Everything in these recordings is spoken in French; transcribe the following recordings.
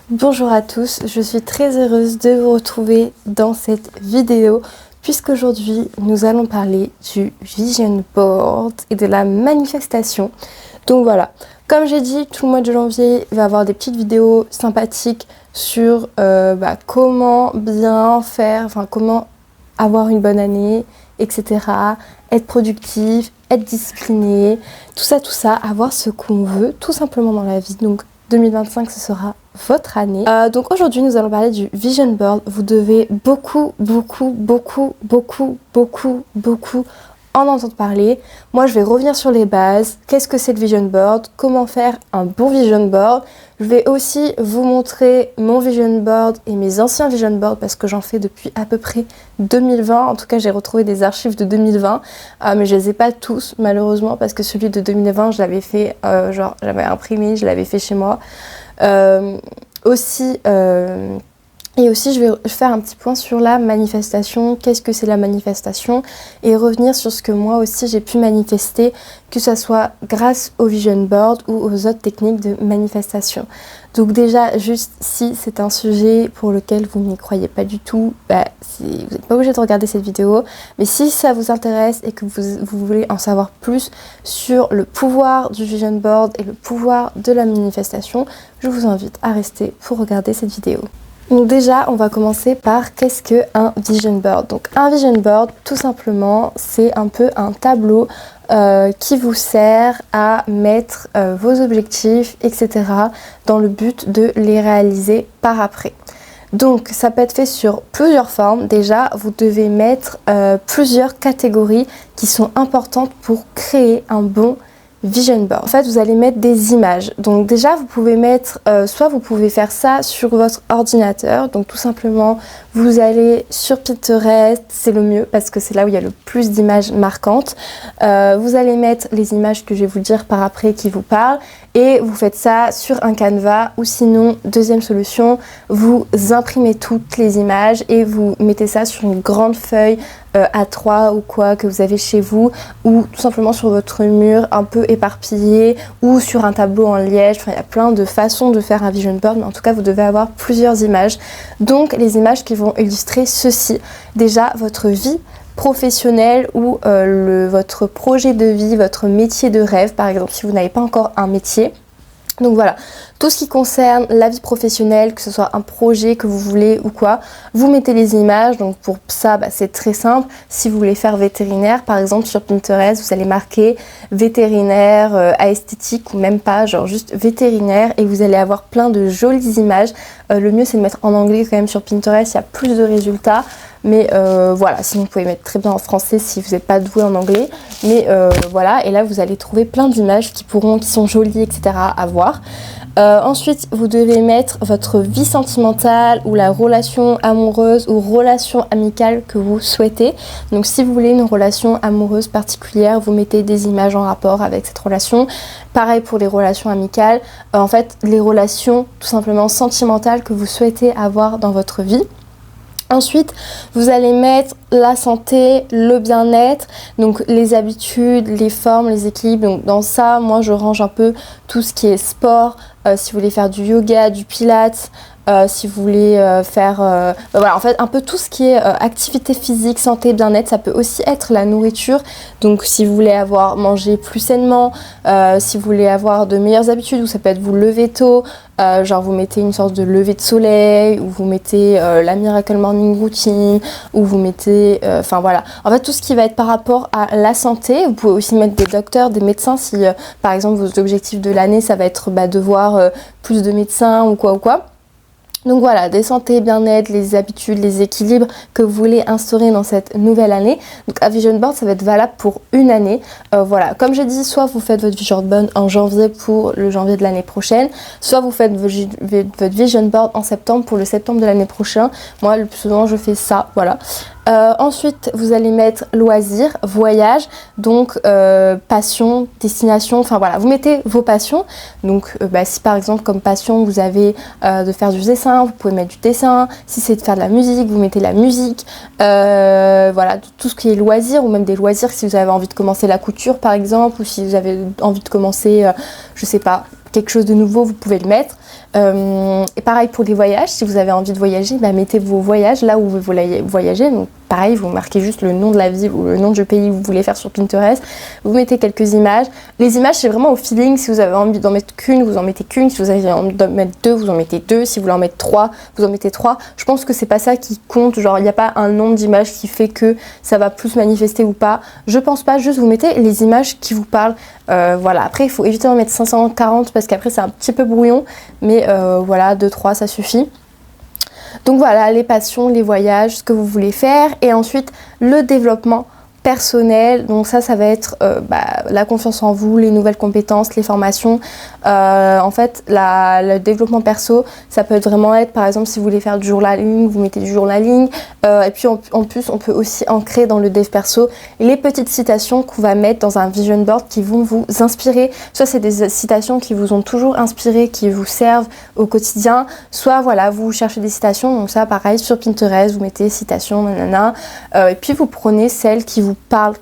Bonjour à tous, je suis très heureuse de vous retrouver dans cette vidéo puisqu'aujourd'hui nous allons parler du Vision Board et de la manifestation. Donc voilà, comme j'ai dit, tout le mois de janvier il va y avoir des petites vidéos sympathiques sur comment bien faire, comment avoir une bonne année, etc. Être productif, être discipliné, tout ça, avoir ce qu'on veut tout simplement dans la vie. Donc 2025 ce sera votre année. Donc aujourd'hui nous allons parler du Vision Board. Vous devez beaucoup en entendre parler. Moi je vais revenir sur les bases. Qu'est-ce que c'est le Vision Board? Comment faire un bon Vision Board? Je vais aussi vous montrer mon Vision Board et mes anciens Vision Board parce que j'en fais depuis à peu près 2020. En tout cas j'ai retrouvé des archives de 2020 mais je les ai pas tous malheureusement parce que celui de 2020 je l'avais fait j'avais imprimé, je l'avais fait chez moi. Et aussi, je vais faire un petit point sur la manifestation, qu'est-ce que c'est la manifestation, et revenir sur ce que moi aussi j'ai pu manifester, que ce soit grâce au Vision Board ou aux autres techniques de manifestation. Donc déjà, juste si c'est un sujet pour lequel vous n'y croyez pas du tout, vous n'êtes pas obligé de regarder cette vidéo, mais si ça vous intéresse et que vous voulez en savoir plus sur le pouvoir du Vision Board et le pouvoir de la manifestation, je vous invite à rester pour regarder cette vidéo. Donc déjà, on va commencer par qu'est-ce qu'un Vision Board. Donc un Vision Board, tout simplement, c'est un peu un tableau qui vous sert à mettre vos objectifs, etc. dans le but de les réaliser par après. Donc ça peut être fait sur plusieurs formes. Déjà, vous devez mettre plusieurs catégories qui sont importantes pour créer un bon Vision Board. En fait, vous allez mettre des images. Donc déjà, vous pouvez mettre, soit vous pouvez faire ça sur votre ordinateur. Donc tout simplement, vous allez sur Pinterest, c'est le mieux parce que c'est là où il y a le plus d'images marquantes. Vous allez mettre les images que je vais vous dire par après qui vous parlent et vous faites ça sur un Canva ou sinon, deuxième solution, vous imprimez toutes les images et vous mettez ça sur une grande feuille A3 ou quoi que vous avez chez vous ou tout simplement sur votre mur un peu éparpillé ou sur un tableau en liège. Enfin, il y a plein de façons de faire un Vision Board, mais en tout cas vous devez avoir plusieurs images. Donc les images qui vont illustrer ceci. Déjà votre vie professionnelle ou votre projet de vie, votre métier de rêve par exemple si vous n'avez pas encore un métier. Donc voilà, tout ce qui concerne la vie professionnelle, que ce soit un projet que vous voulez ou quoi, vous mettez les images. Donc pour ça, c'est très simple. Si vous voulez faire vétérinaire, par exemple sur Pinterest, vous allez marquer vétérinaire à esthétique ou même pas, genre juste vétérinaire et vous allez avoir plein de jolies images. Le mieux c'est de mettre en anglais quand même sur Pinterest, il y a plus de résultats. Mais voilà, sinon vous pouvez mettre très bien en français si vous n'êtes pas doué en anglais. Mais voilà, et là vous allez trouver plein d'images qui sont jolies, etc. à voir. Ensuite, vous devez mettre votre vie sentimentale ou la relation amoureuse ou relation amicale que vous souhaitez. Donc si vous voulez une relation amoureuse particulière, vous mettez des images en rapport avec cette relation. Pareil pour les relations amicales. En fait, les relations tout simplement sentimentales que vous souhaitez avoir dans votre vie. Ensuite, vous allez mettre la santé, le bien-être, donc les habitudes, les formes, les équilibres. Donc dans ça, moi je range un peu tout ce qui est sport, si vous voulez faire du yoga, du pilates, si vous voulez faire voilà, en fait un peu tout ce qui est activité physique, santé, bien-être. Ça peut aussi être la nourriture, donc si vous voulez manger plus sainement, si vous voulez avoir de meilleures habitudes, ou ça peut être vous lever tôt, genre vous mettez une sorte de lever de soleil, ou vous mettez la Miracle Morning Routine, ou vous mettez enfin voilà, en fait tout ce qui va être par rapport à la santé. Vous pouvez aussi mettre des docteurs, des médecins si par exemple vos objectifs de l'année ça va être de voir plus de médecins ou quoi. Donc voilà, des santé, bien-être, les habitudes, les équilibres que vous voulez instaurer dans cette nouvelle année. Donc un Vision Board, ça va être valable pour une année. Voilà, comme j'ai dit, soit vous faites votre Vision Board en janvier pour le janvier de l'année prochaine, soit vous faites votre Vision Board en septembre pour le septembre de l'année prochaine. Moi, le plus souvent, je fais ça, voilà. Ensuite, vous allez mettre loisirs, voyage, donc passion, destination, enfin voilà, vous mettez vos passions. Donc si par exemple comme passion vous avez de faire du dessin, vous pouvez mettre du dessin. Si c'est de faire de la musique, vous mettez la musique. Voilà, tout ce qui est loisirs ou même des loisirs si vous avez envie de commencer la couture par exemple, ou si vous avez envie de commencer, je sais pas, quelque chose de nouveau, vous pouvez le mettre. Et pareil pour les voyages, si vous avez envie de voyager, bah, mettez vos voyages là où vous voulez voyager. Donc pareil, vous marquez juste le nom de la ville ou le nom du pays où vous voulez faire sur Pinterest. Vous mettez quelques images. Les images, c'est vraiment au feeling. Si vous avez envie d'en mettre qu'une, vous en mettez qu'une. Si vous avez envie d'en mettre deux, vous en mettez deux. Si vous voulez en mettre trois, vous en mettez trois. Je pense que c'est pas ça qui compte. Genre, il n'y a pas un nombre d'images qui fait que ça va plus manifester ou pas. Je pense pas. Juste vous mettez les images qui vous parlent. Voilà. Après, il faut éviter d'en mettre 540 parce qu'après, c'est un petit peu brouillon. Mais voilà, 2-3, ça suffit. Donc voilà, les passions, les voyages, ce que vous voulez faire. Et ensuite, le développement personnel. Donc ça va être la confiance en vous, les nouvelles compétences, les formations. En fait, le développement perso, ça peut vraiment être, par exemple, si vous voulez faire du journaling, vous mettez du journaling. Et puis en plus, on peut aussi ancrer dans le dev perso les petites citations qu'on va mettre dans un vision board qui vont vous inspirer. Soit c'est des citations qui vous ont toujours inspiré, qui vous servent au quotidien. Soit voilà, vous cherchez des citations. Donc ça, pareil, sur Pinterest, vous mettez citations, nanana. Et puis vous prenez celles qui vous parlent,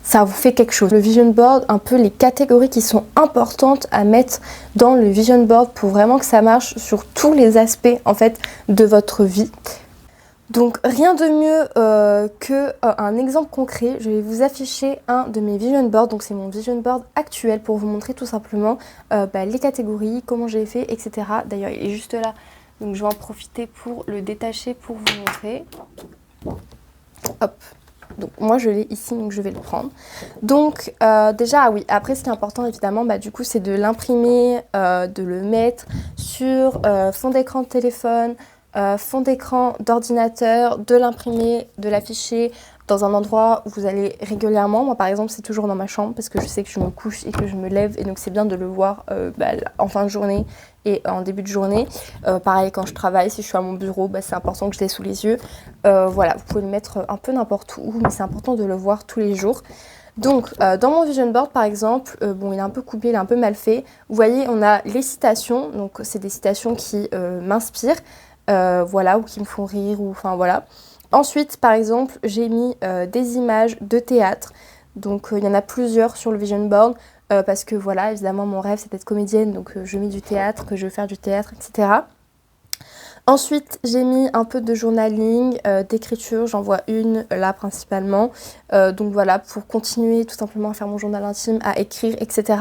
ça vous fait quelque chose. Le vision board, un peu les catégories qui sont importantes à mettre dans le vision board pour vraiment que ça marche sur tous les aspects en fait de votre vie. Donc rien de mieux qu'un exemple concret. Je vais vous afficher un de mes vision boards. Donc c'est mon vision board actuel pour vous montrer tout simplement les catégories, comment j'ai fait, etc. D'ailleurs il est juste là. Donc je vais en profiter pour le détacher pour vous montrer. Hop. Donc moi je l'ai ici, donc je vais le prendre. Donc déjà oui, après ce qui est important évidemment, du coup c'est de l'imprimer, de le mettre sur fond d'écran de téléphone, fond d'écran d'ordinateur, de l'imprimer, de l'afficher dans un endroit où vous allez régulièrement. Moi par exemple c'est toujours dans ma chambre parce que je sais que je me couche et que je me lève et donc c'est bien de le voir en fin de journée et en début de journée. Pareil quand je travaille, si je suis à mon bureau, c'est important que je l'ai sous les yeux. Voilà, vous pouvez le mettre un peu n'importe où, mais c'est important de le voir tous les jours. Donc dans mon vision board par exemple, il est un peu coupé, il est un peu mal fait. Vous voyez, on a les citations, donc c'est des citations qui m'inspirent, voilà, ou qui me font rire, ou enfin voilà. Ensuite, par exemple, j'ai mis des images de théâtre. Donc, il y en a plusieurs sur le vision board parce que, voilà, évidemment, mon rêve, c'est d'être comédienne. Donc, je mets du théâtre, que je veux faire du théâtre, etc. Ensuite, j'ai mis un peu de journaling, d'écriture. J'en vois une là principalement. Donc, voilà, pour continuer tout simplement à faire mon journal intime, à écrire, etc.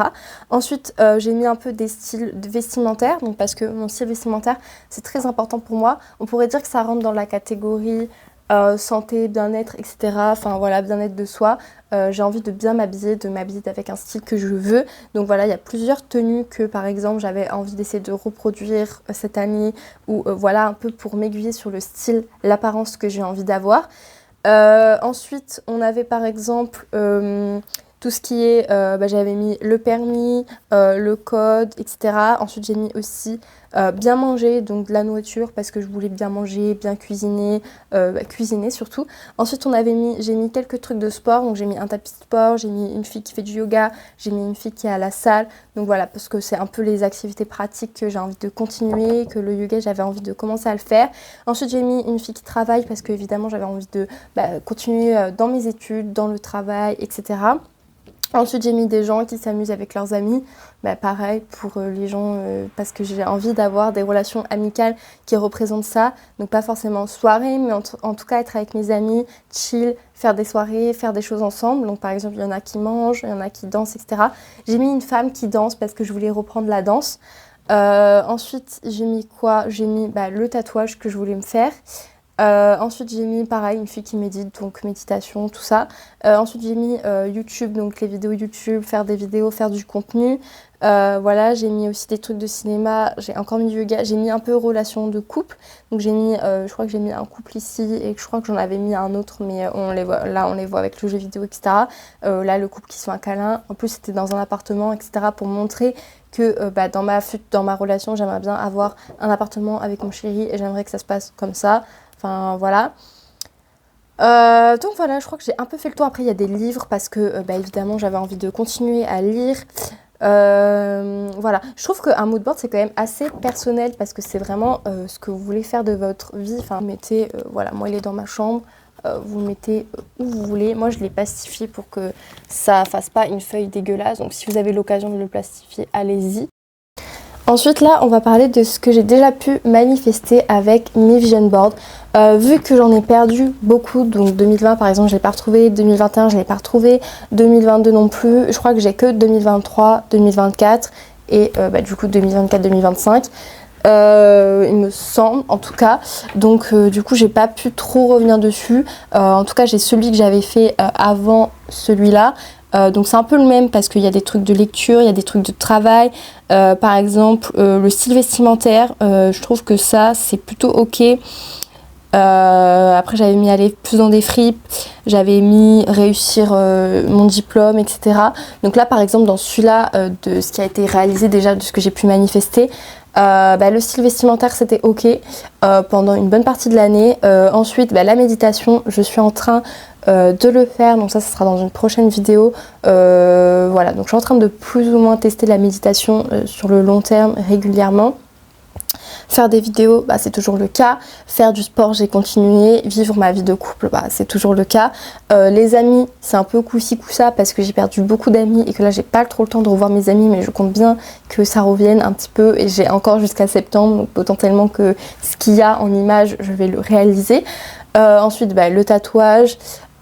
Ensuite, j'ai mis un peu des styles vestimentaires. Donc, parce que mon style vestimentaire, c'est très important pour moi. On pourrait dire que ça rentre dans la catégorie santé, bien-être, etc. Enfin voilà, bien-être de soi. J'ai envie de bien m'habiller, de m'habiller avec un style que je veux. Donc voilà, il y a plusieurs tenues que par exemple j'avais envie d'essayer de reproduire cette année ou voilà un peu pour m'aiguiller sur le style, l'apparence que j'ai envie d'avoir. Ensuite, on avait par exemple tout ce qui est, j'avais mis le permis, le code, etc. Ensuite, j'ai mis aussi bien manger, donc de la nourriture parce que je voulais bien manger, bien cuisiner, cuisiner surtout. Ensuite, j'ai mis quelques trucs de sport, donc j'ai mis un tapis de sport, j'ai mis une fille qui fait du yoga, j'ai mis une fille qui est à la salle. Donc voilà, parce que c'est un peu les activités pratiques que j'ai envie de continuer, que le yoga, j'avais envie de commencer à le faire. Ensuite, j'ai mis une fille qui travaille parce que évidemment, j'avais envie de continuer dans mes études, dans le travail, etc. Ensuite, j'ai mis des gens qui s'amusent avec leurs amis. Pareil pour les gens, parce que j'ai envie d'avoir des relations amicales qui représentent ça. Donc pas forcément soirée, mais en tout cas être avec mes amis, chill, faire des soirées, faire des choses ensemble. Donc par exemple, il y en a qui mangent, il y en a qui dansent, etc. J'ai mis une femme qui danse parce que je voulais reprendre la danse. Ensuite, j'ai mis quoi? J'ai mis le tatouage que je voulais me faire. Ensuite j'ai mis pareil une fille qui médite, donc méditation, tout ça. Ensuite j'ai mis YouTube, donc les vidéos YouTube, faire des vidéos, faire du contenu. Voilà, j'ai mis aussi des trucs de cinéma, j'ai encore mis du yoga, j'ai mis un peu relation de couple. Donc j'ai mis, je crois que j'ai mis un couple ici et je crois que j'en avais mis un autre, mais on les voit avec le jeu vidéo, etc. Là le couple qui se fait un câlin, en plus c'était dans un appartement, etc. pour montrer que dans ma relation j'aimerais bien avoir un appartement avec mon chéri et j'aimerais que ça se passe comme ça. Enfin voilà. Donc voilà, je crois que j'ai un peu fait le tour. Après il y a des livres parce que évidemment j'avais envie de continuer à lire. Voilà, je trouve qu'un mood board c'est quand même assez personnel parce que c'est vraiment ce que vous voulez faire de votre vie. Enfin, mettez, voilà, moi il est dans ma chambre, vous le mettez où vous voulez. Moi je l'ai plastifié pour que ça fasse pas une feuille dégueulasse. Donc si vous avez l'occasion de le plastifier, allez-y. Ensuite là on va parler de ce que j'ai déjà pu manifester avec mes vision boards. Vu que j'en ai perdu beaucoup, donc 2020 par exemple je l'ai pas retrouvé, 2021 je l'ai pas retrouvé, 2022 non plus, je crois que j'ai que 2023, 2024 et du coup 2024-2025. Il me semble en tout cas, donc du coup j'ai pas pu trop revenir dessus. En tout cas j'ai celui que j'avais fait avant celui-là. Donc c'est un peu le même parce qu'il y a des trucs de lecture, il y a des trucs de travail. Par exemple le style vestimentaire, je trouve que ça c'est plutôt ok. Après j'avais mis aller plus dans des fripes, j'avais mis réussir mon diplôme, etc. Donc là par exemple dans celui-là de ce qui a été réalisé déjà, de ce que j'ai pu manifester, le style vestimentaire c'était ok pendant une bonne partie de l'année. Ensuite la méditation, je suis en train de le faire, donc ça sera dans une prochaine vidéo. Voilà, donc je suis en train de plus ou moins tester la méditation sur le long terme régulièrement. Faire des vidéos, c'est toujours le cas. Faire du sport, j'ai continué. Vivre ma vie de couple, c'est toujours le cas. Les amis, c'est un peu coup-ci coup-ça parce que j'ai perdu beaucoup d'amis et que là j'ai pas trop le temps de revoir mes amis, mais je compte bien que ça revienne un petit peu et j'ai encore jusqu'à septembre, donc potentiellement que ce qu'il y a en image, je vais le réaliser. Ensuite, le tatouage.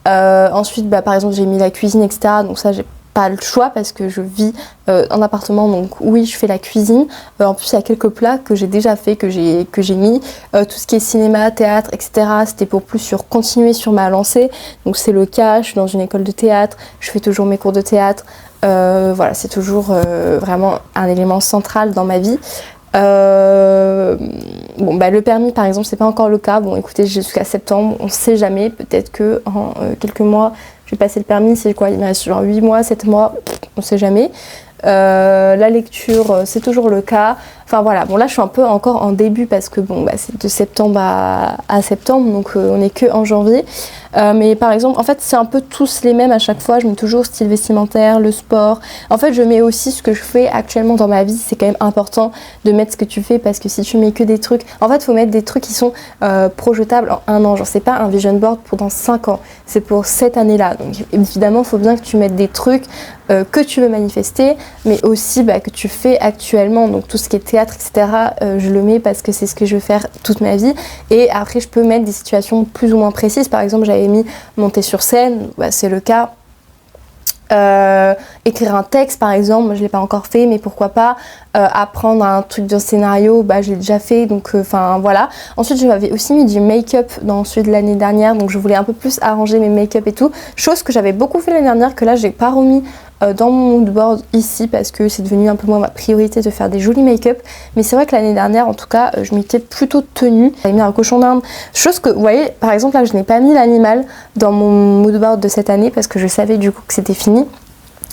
Ensuite, par exemple, j'ai mis la cuisine, etc. Donc ça, j'ai pas le choix parce que je vis en appartement, donc oui je fais la cuisine. En plus il y a quelques plats que j'ai déjà fait, que j'ai mis. Tout ce qui est cinéma, théâtre, etc. c'était pour plus continuer sur ma lancée, donc c'est le cas. Je suis dans une école de théâtre, je fais toujours mes cours de théâtre. Voilà, c'est toujours vraiment un élément central dans ma vie. Le permis par exemple c'est pas encore le cas. Bon écoutez, jusqu'à septembre, on sait jamais, peut-être que en quelques mois je vais passer le permis. C'est quoi, il me reste genre 8 mois, 7 mois, on sait jamais. La lecture c'est toujours le cas. Enfin voilà, bon là je suis un peu encore en début parce que c'est de septembre à septembre, donc on est que en janvier. Mais par exemple, en fait c'est un peu tous les mêmes à chaque fois. Je mets toujours style vestimentaire, le sport. En fait je mets aussi ce que je fais actuellement dans ma vie. C'est quand même important de mettre ce que tu fais parce que si tu mets que des trucs, en fait faut mettre des trucs qui sont projetables en un an. Genre c'est pas un vision board pour dans 5 ans, c'est pour cette année là. Donc évidemment il faut bien que tu mettes des trucs que tu veux manifester, mais aussi que tu fais actuellement. Donc tout ce qui est théâtre, etc. Je le mets parce que c'est ce que je veux faire toute ma vie. Et après je peux mettre des situations plus ou moins précises. Par exemple j'avais mis monter sur scène, c'est le cas. Écrire un texte par exemple, moi je l'ai pas encore fait, mais pourquoi pas. Apprendre un truc d'un scénario, je l'ai déjà fait, donc voilà. Ensuite j'avais aussi mis du make-up dans celui de l'année dernière, donc je voulais un peu plus arranger mes make-up et tout, chose que j'avais beaucoup fait l'année dernière, que là j'ai pas remis dans mon mood board ici parce que c'est devenu un peu moins ma priorité de faire des jolis make-up. Mais c'est vrai que l'année dernière en tout cas je m'étais plutôt tenue. J'avais mis un cochon d'Inde, chose que vous voyez par exemple là je n'ai pas mis l'animal dans mon mood board de cette année parce que je savais du coup que c'était fini.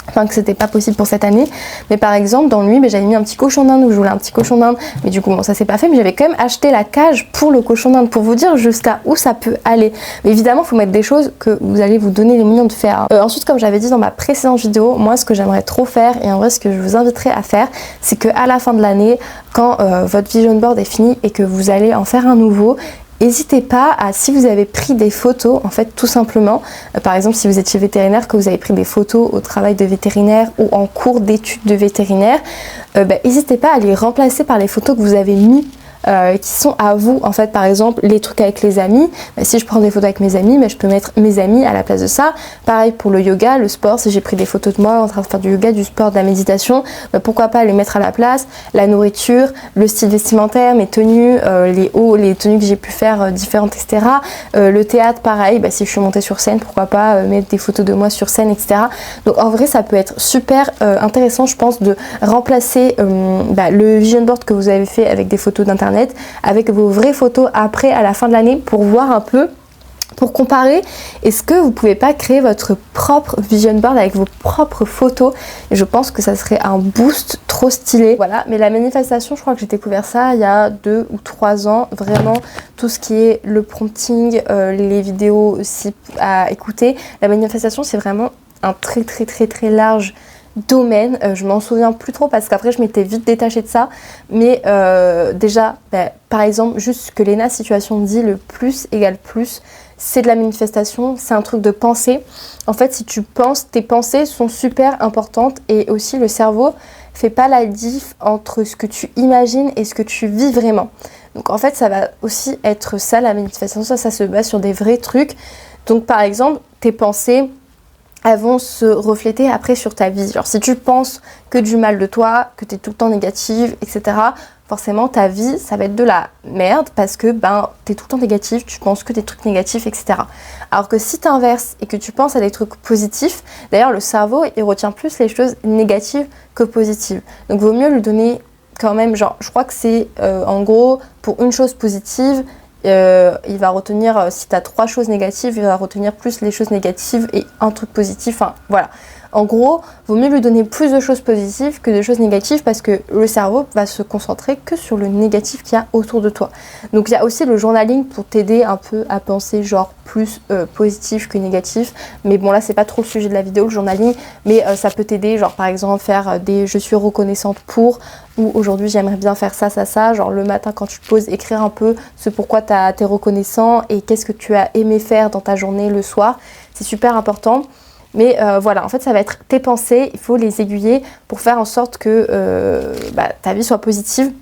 Enfin que c'était pas possible pour cette année, mais par exemple dans lui j'avais mis un petit cochon d'Inde où je voulais un petit cochon d'Inde, mais du coup ça s'est pas fait, mais j'avais quand même acheté la cage pour le cochon d'Inde pour vous dire jusqu'à où ça peut aller. Mais évidemment il faut mettre des choses que vous allez vous donner les moyens de faire. Ensuite comme j'avais dit dans ma précédente vidéo, moi ce que j'aimerais trop faire, et en vrai ce que je vous inviterai à faire, c'est que à la fin de l'année, quand votre vision board est fini et que vous allez en faire un nouveau, n'hésitez pas à, si vous avez pris des photos, en fait tout simplement, par exemple si vous étiez vétérinaire, que vous avez pris des photos au travail de vétérinaire ou en cours d'études de vétérinaire, n'hésitez pas à les remplacer par les photos que vous avez mis qui sont à vous. En fait par exemple les trucs avec les amis, si je prends des photos avec mes amis, je peux mettre mes amis à la place de ça. Pareil pour le yoga, le sport, si j'ai pris des photos de moi en train de faire du yoga, du sport, de la méditation, pourquoi pas les mettre à la place. La nourriture, le style vestimentaire, mes tenues, les tenues que j'ai pu faire différentes, etc. Le théâtre pareil, si je suis montée sur scène, pourquoi pas mettre des photos de moi sur scène, etc. Donc en vrai ça peut être super intéressant je pense de remplacer le vision board que vous avez fait avec des photos d'internet avec vos vraies photos après à la fin de l'année pour voir un peu, pour comparer. Est-ce que vous pouvez pas créer votre propre vision board avec vos propres photos? Et je pense que ça serait un boost trop stylé. Voilà, mais la manifestation, je crois que j'ai découvert ça il y a 2 ou 3 ans. Vraiment, tout ce qui est le prompting, les vidéos aussi à écouter. La manifestation, c'est vraiment un très très très très large domaine. Je m'en souviens plus trop parce qu'après je m'étais vite détachée de ça, mais déjà par exemple juste ce que Léna Situation dit, le plus égale plus, c'est de la manifestation, c'est un truc de pensée. En fait si tu penses, tes pensées sont super importantes et aussi le cerveau fais pas la diff entre ce que tu imagines et ce que tu vis vraiment. Donc en fait, ça va aussi être ça la manifestation, ça se base sur des vrais trucs. Donc par exemple, tes pensées, elles vont se refléter après sur ta vie. Genre si tu penses que du mal de toi, que tu es tout le temps négative, etc., forcément ta vie, ça va être de la merde parce que tu es tout le temps négative, tu penses que des trucs négatifs, etc. Alors que si tu inverses et que tu penses à des trucs positifs, d'ailleurs le cerveau, il retient plus les choses négatives que positives. Donc vaut mieux lui donner quand même, genre, je crois que c'est en gros, pour une chose positive, il va retenir, si tu as 3 choses négatives, il va retenir plus les choses négatives et un truc positif, enfin voilà. En gros, vaut mieux lui donner plus de choses positives que de choses négatives parce que le cerveau va se concentrer que sur le négatif qu'il y a autour de toi. Donc il y a aussi le journaling pour t'aider un peu à penser genre plus positif que négatif. Mais bon là c'est pas trop le sujet de la vidéo le journaling, mais ça peut t'aider genre par exemple faire des je suis reconnaissante pour ou aujourd'hui j'aimerais bien faire ça, genre le matin quand tu te poses écrire un peu ce pourquoi t'es reconnaissant et qu'est-ce que tu as aimé faire dans ta journée le soir. C'est super important. Mais voilà, en fait, ça va être tes pensées, il faut les aiguiller pour faire en sorte que ta vie soit positive.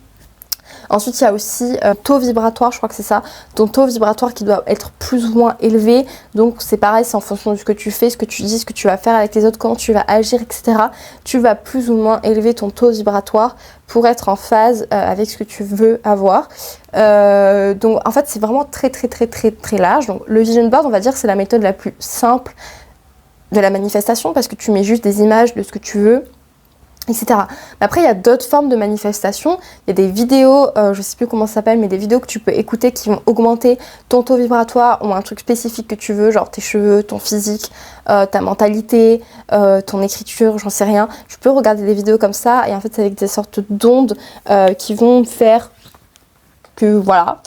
Ensuite, il y a aussi taux vibratoire, je crois que c'est ça, ton taux vibratoire qui doit être plus ou moins élevé. Donc c'est pareil, c'est en fonction de ce que tu fais, ce que tu dis, ce que tu vas faire avec les autres, comment tu vas agir, etc. Tu vas plus ou moins élever ton taux vibratoire pour être en phase avec ce que tu veux avoir. Donc en fait, c'est vraiment très large. Donc le vision board, on va dire, c'est la méthode la plus simple de la manifestation parce que tu mets juste des images de ce que tu veux, etc. Après, il y a d'autres formes de manifestation. Il y a des vidéos, je sais plus comment ça s'appelle, mais des vidéos que tu peux écouter qui vont augmenter ton taux vibratoire ou un truc spécifique que tu veux, genre tes cheveux, ton physique, ta mentalité, ton écriture, j'en sais rien. Tu peux regarder des vidéos comme ça et en fait, c'est avec des sortes d'ondes qui vont faire que voilà.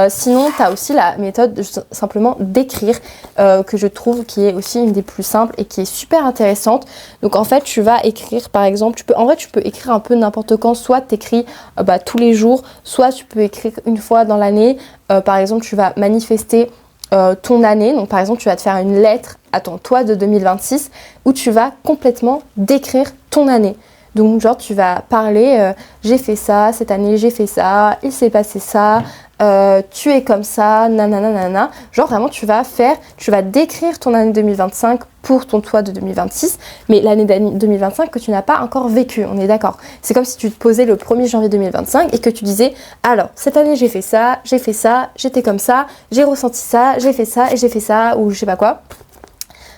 Sinon, tu as aussi la méthode de simplement d'écrire que je trouve qui est aussi une des plus simples et qui est super intéressante. Donc en fait, tu vas écrire par exemple, tu peux écrire un peu n'importe quand, soit tu écris tous les jours, soit tu peux écrire une fois dans l'année. Par exemple, tu vas manifester ton année. Donc par exemple, tu vas te faire une lettre à ton toi de 2026 où tu vas complètement décrire ton année. Donc genre tu vas parler, j'ai fait ça, cette année j'ai fait ça, il s'est passé ça, tu es comme ça, nanana. Genre vraiment tu vas décrire ton année 2025 pour ton toi de 2026, mais l'année 2025 que tu n'as pas encore vécu, on est d'accord. C'est comme si tu te posais le 1er janvier 2025 et que tu disais, alors cette année j'ai fait ça, j'étais comme ça, j'ai ressenti ça, j'ai fait ça et j'ai fait ça, ou je sais pas quoi.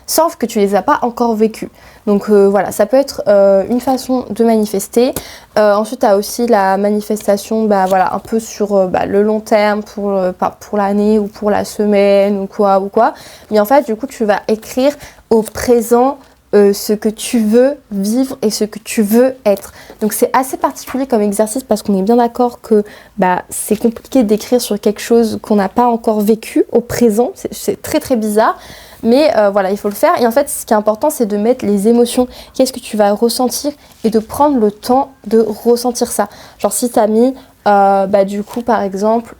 Sauf que tu les as pas encore vécus. Donc voilà, ça peut être une façon de manifester. Ensuite, tu as aussi la manifestation un peu sur le long terme, pour l'année ou pour la semaine ou quoi. Mais en fait, du coup, tu vas écrire au présent ce que tu veux vivre et ce que tu veux être. Donc c'est assez particulier comme exercice parce qu'on est bien d'accord que c'est compliqué d'écrire sur quelque chose qu'on n'a pas encore vécu au présent. C'est très bizarre. Mais voilà, il faut le faire. Et en fait, ce qui est important, c'est de mettre les émotions. Qu'est-ce que tu vas ressentir et de prendre le temps de ressentir ça. Genre si tu as mis, du coup, par exemple,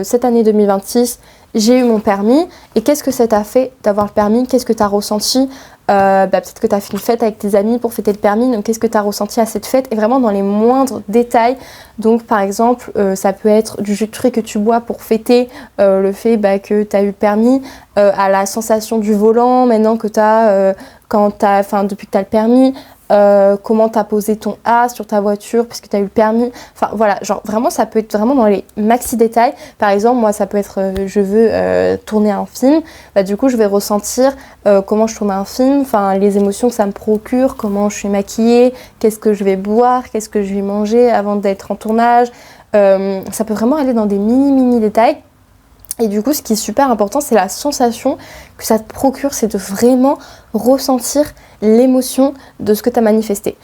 cette année 2026, j'ai eu mon permis. Et qu'est-ce que ça t'a fait d'avoir le permis? Qu'est-ce que tu as ressenti? Peut-être que tu as fait une fête avec tes amis pour fêter le permis, donc qu'est-ce que tu as ressenti à cette fête, et vraiment dans les moindres détails. Donc par exemple ça peut être du jus de fruits que tu bois pour fêter le fait que tu as eu le permis, à la sensation du volant maintenant que tu as depuis que tu as le permis, comment tu as posé ton A sur ta voiture puisque tu as eu le permis. Enfin voilà, genre vraiment ça peut être vraiment dans les maxi détails. Par exemple, moi ça peut être je veux tourner un film, du coup je vais ressentir comment je tourne un film, enfin les émotions que ça me procure, comment je suis maquillée, qu'est-ce que je vais boire, qu'est-ce que je vais manger avant d'être en tournage. Ça peut vraiment aller dans des mini détails. Et du coup, ce qui est super important, c'est la sensation que ça te procure, c'est de vraiment ressentir l'émotion de ce que tu as manifesté.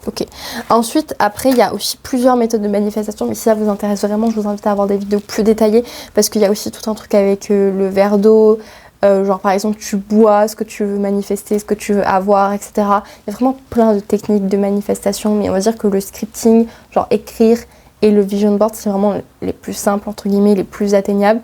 Ok. Ensuite, après, il y a aussi plusieurs méthodes de manifestation, mais si ça vous intéresse vraiment, je vous invite à avoir des vidéos plus détaillées, parce qu'il y a aussi tout un truc avec le verre d'eau, genre par exemple, tu bois ce que tu veux manifester, ce que tu veux avoir, etc. Il y a vraiment plein de techniques de manifestation, mais on va dire que le scripting, genre écrire, et le vision board, c'est vraiment les plus simples, entre guillemets, les plus atteignables.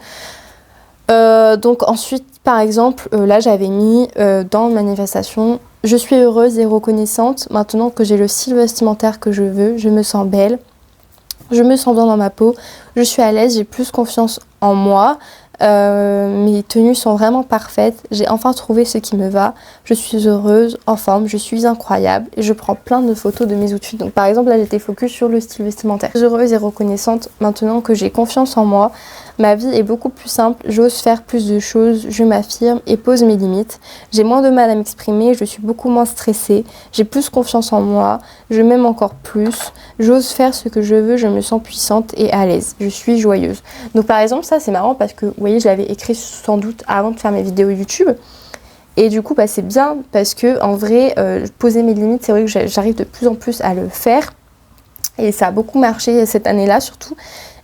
Donc ensuite, par exemple, là j'avais mis dans manifestation Je suis heureuse et reconnaissante maintenant que j'ai le style vestimentaire que je veux. Je me sens belle, je me sens bien dans ma peau, je suis à l'aise, j'ai plus confiance en moi. Mes tenues sont vraiment parfaites, j'ai enfin trouvé ce qui me va, je suis heureuse, en forme, je suis incroyable et je prends plein de photos de mes outfits. Donc par exemple là j'étais focus sur le style vestimentaire. Je suis heureuse et reconnaissante maintenant que j'ai confiance en moi. Ma vie est beaucoup plus simple, j'ose faire plus de choses, je m'affirme et pose mes limites. J'ai moins de mal à m'exprimer, je suis beaucoup moins stressée, j'ai plus confiance en moi, je m'aime encore plus, j'ose faire ce que je veux, je me sens puissante et à l'aise, je suis joyeuse. Donc par exemple ça c'est marrant parce que vous voyez je l'avais écrit sans doute avant de faire mes vidéos YouTube. Et du coup bah, c'est bien parce que en vrai poser mes limites, c'est vrai que j'arrive de plus en plus à le faire. Et ça a beaucoup marché cette année-là surtout.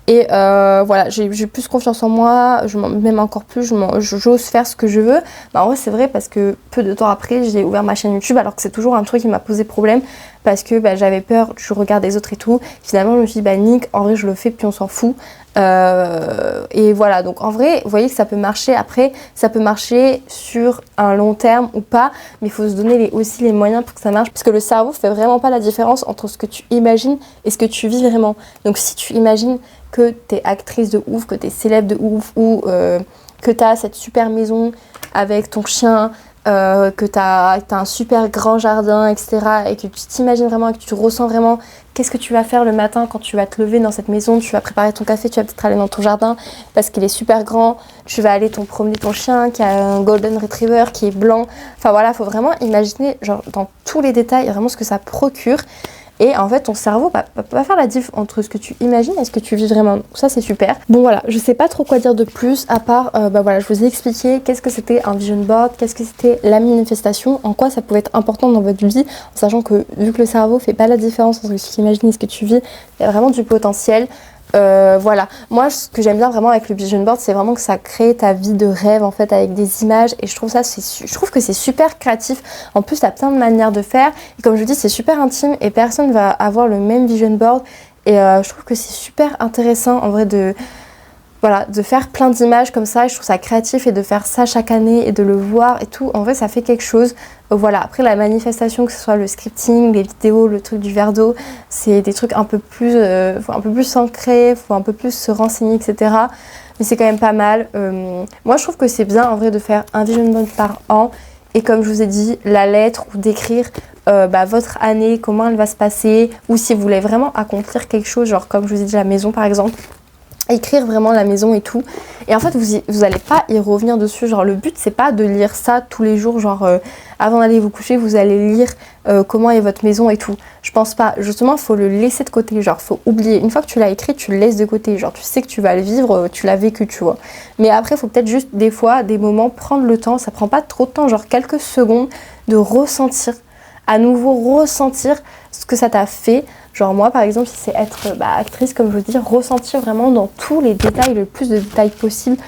Et voilà, j'ai plus confiance en moi, je m'aime encore plus, j'ose faire ce que je veux. Bah, en vrai, c'est vrai parce que peu de temps après, j'ai ouvert ma chaîne YouTube alors que c'est toujours un truc qui m'a posé problème parce que bah, j'avais peur, je regarde les autres et tout. Finalement, je me suis dit, bah Nick, en vrai, je le fais puis on s'en fout. Et voilà, donc en vrai, vous voyez que ça peut marcher. Après, ça peut marcher sur un long terme ou pas, mais il faut se donner aussi les moyens pour que ça marche parce que le cerveau fait vraiment pas la différence entre ce que tu imagines et ce que tu vis vraiment. Donc si tu imagines que t'es actrice de ouf, que t'es célèbre de ouf ou que t'as cette super maison avec ton chien, que t'as un super grand jardin, etc. et que tu t'imagines vraiment et que tu ressens vraiment qu'est-ce que tu vas faire le matin quand tu vas te lever dans cette maison, tu vas préparer ton café, tu vas peut-être aller dans ton jardin parce qu'il est super grand, tu vas aller promener ton chien qui a un golden retriever qui est blanc. Enfin voilà, faut vraiment imaginer genre dans tous les détails vraiment ce que ça procure. Et en fait, ton cerveau va faire la diff entre ce que tu imagines et ce que tu vis vraiment. Donc ça, c'est super. Bon voilà, je sais pas trop quoi dire de plus à part, voilà, je vous ai expliqué qu'est-ce que c'était un vision board, qu'est-ce que c'était la manifestation, en quoi ça pouvait être important dans votre vie, en sachant que vu que le cerveau fait pas la différence entre ce que tu imagines et ce que tu vis, il y a vraiment du potentiel. Voilà, moi ce que j'aime bien vraiment avec le vision board, c'est vraiment que ça crée ta vie de rêve en fait avec des images et je trouve que c'est super créatif. En plus, t'as plein de manières de faire et comme je dis, c'est super intime et personne va avoir le même vision board et je trouve que c'est super intéressant en vrai de faire plein d'images comme ça. Je trouve ça créatif et de faire ça chaque année et de le voir et tout, en vrai ça fait quelque chose. Voilà, après la manifestation, que ce soit le scripting, les vidéos, le truc du verre d'eau, c'est des trucs un peu plus s'ancrer, faut un peu plus se renseigner, etc. Mais c'est quand même pas mal. Moi je trouve que c'est bien en vrai de faire un vision board par an et comme je vous ai dit, la lettre ou d'écrire votre année, comment elle va se passer, ou si vous voulez vraiment accomplir quelque chose, genre comme je vous ai dit la maison par exemple, écrire vraiment la maison et tout. Et en fait vous allez pas y revenir dessus, genre le but c'est pas de lire ça tous les jours, genre avant d'aller vous coucher vous allez lire comment est votre maison et tout. Je pense pas, justement faut le laisser de côté, genre faut oublier. Une fois que tu l'as écrit, tu le laisses de côté, genre tu sais que tu vas le vivre, tu l'as vécu, tu vois. Mais après faut peut-être juste des fois, des moments, prendre le temps, ça prend pas trop de temps, genre quelques secondes de ressentir, à nouveau ressentir ce que ça t'a fait. Genre moi par exemple, si c'est être actrice comme je vous dis, ressentir vraiment dans tous les détails, le plus de détails possible,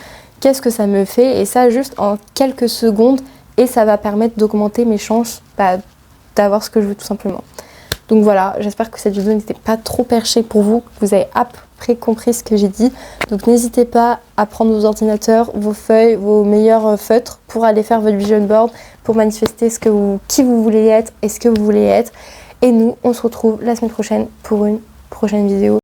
qu'est-ce que ça me fait, et ça juste en quelques secondes, et ça va permettre d'augmenter mes chances d'avoir ce que je veux tout simplement. Donc voilà, j'espère que cette vidéo n'était pas trop perchée pour vous, que vous avez après compris ce que j'ai dit. Donc n'hésitez pas à prendre vos ordinateurs, vos feuilles, vos meilleurs feutres pour aller faire votre vision board, pour manifester qui vous voulez être et ce que vous voulez être. Et nous, on se retrouve la semaine prochaine pour une prochaine vidéo.